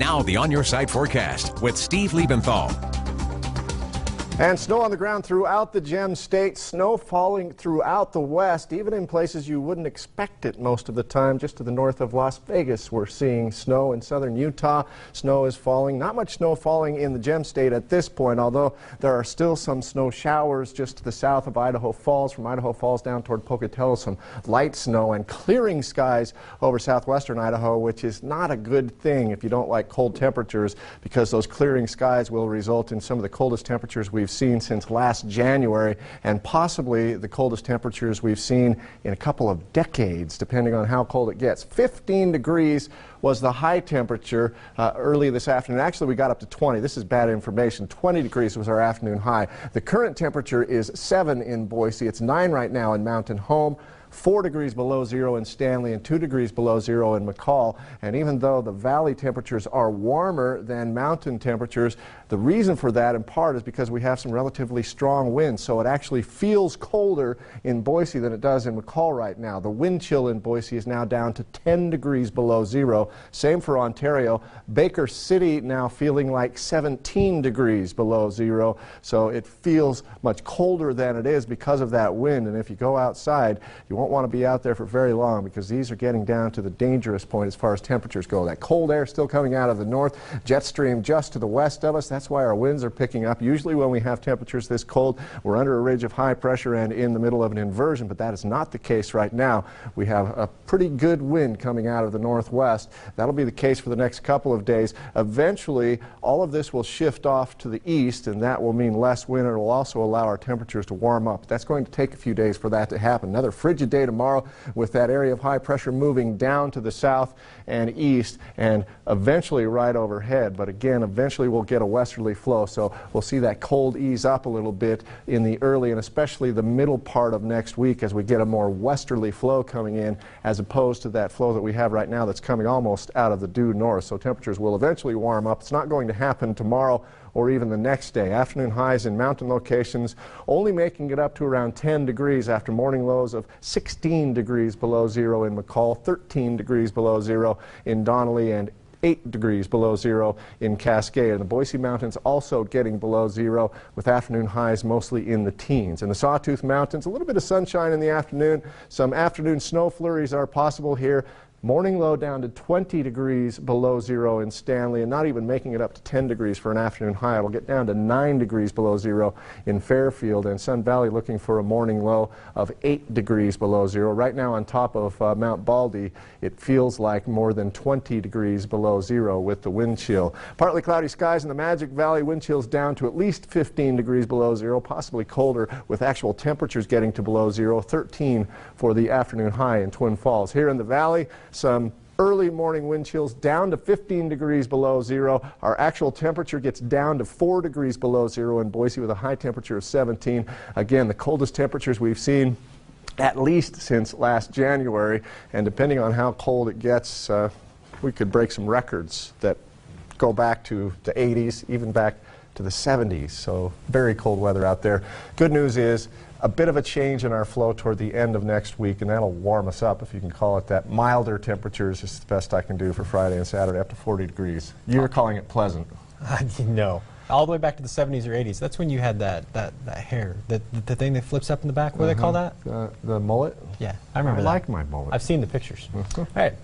Now the On Your Side forecast with Steve Liebenthal. And snow on the ground throughout the Gem State, snow falling throughout the west, even in places you wouldn't expect it most of the time. Just to the north of Las Vegas, we're seeing snow. In southern Utah, snow is falling. Not much snow falling in the Gem State at this point, although there are still some snow showers just to the south of Idaho Falls. From Idaho Falls down toward Pocatello, some light snow and clearing skies over southwestern Idaho, which is not a good thing if you don't like cold temperatures, because those clearing skies will result in some of the coldest temperatures we've seen since last January, and possibly the coldest temperatures we've seen in a couple of decades, depending on how cold it gets. 15 degrees was the high temperature early this afternoon. Actually, we got up to 20. This is bad information. 20 degrees was our afternoon high. The current temperature is 7 in Boise. It's 9 right now in Mountain Home. 4 degrees below zero in Stanley and 2 degrees below zero in McCall. And even though the valley temperatures are warmer than mountain temperatures, the reason for that in part is because we have some relatively strong winds. So it actually feels colder in Boise than it does in McCall right now. The wind chill in Boise is now down to 10 degrees below zero. Same for Ontario. Baker City now feeling like 17 degrees below zero. So it feels much colder than it is because of that wind. And if you go outside, you won't want to be out there for very long, because these are getting down to the dangerous point as far as temperatures go. That cold air still coming out of the north, jet stream just to the west of us. That's why our winds are picking up. Usually when we have temperatures this cold, we're under a ridge of high pressure and in the middle of an inversion, but that is not the case right now. We have a pretty good wind coming out of the northwest. That'll be the case for the next couple of days. Eventually, all of this will shift off to the east, and that will mean less wind, and it will also allow our temperatures to warm up. That's going to take a few days for that to happen. Another frigid day tomorrow with that area of high pressure moving down to the south and east and eventually right overhead. But again, eventually we'll get a westerly flow, so we'll see that cold ease up a little bit in the early and especially the middle part of next week as we get a more westerly flow coming in, as opposed to that flow that we have right now that's coming almost out of the due north. So temperatures will eventually warm up. It's not going to happen tomorrow or even the next day. Afternoon highs in mountain locations only making it up to around 10 degrees after morning lows of 16 degrees below zero in McCall, 13 degrees below zero in Donnelly, and 8 degrees below zero in Cascade. And the Boise Mountains also getting below zero with afternoon highs mostly in the teens. In the Sawtooth Mountains, a little bit of sunshine in the afternoon. Some afternoon snow flurries are possible here. Morning low down to 20 degrees below zero in Stanley, and not even making it up to 10 degrees for an afternoon high. It'll get down to 9 degrees below zero in Fairfield, and Sun Valley looking for a morning low of 8 degrees below zero. Right now on top of Mount Baldy, it feels like more than 20 degrees below zero with the wind chill. Partly cloudy skies in the Magic Valley, wind chills down to at least 15 degrees below zero, possibly colder, with actual temperatures getting to below zero, 13 for the afternoon high in Twin Falls. Here in the valley, some early morning wind chills down to 15 degrees below zero. Our actual temperature gets down to 4 degrees below zero in Boise with a high temperature of 17. Again, the coldest temperatures we've seen at least since last January, and depending on how cold it gets, we could break some records that go back to the 80s, even back to the 70s. So very cold weather out there. Good news is a bit of a change in our flow toward the end of next week, and that'll warm us up, if you can call it that. Milder temperatures is the best I can do for Friday and Saturday, up to 40 degrees. You're calling it pleasant. No. All the way back to the 70s or 80s. That's when you had that hair, the thing that flips up in the back. What do they call that? The mullet? Yeah, I remember that. I like my mullet. I've seen the pictures. All right.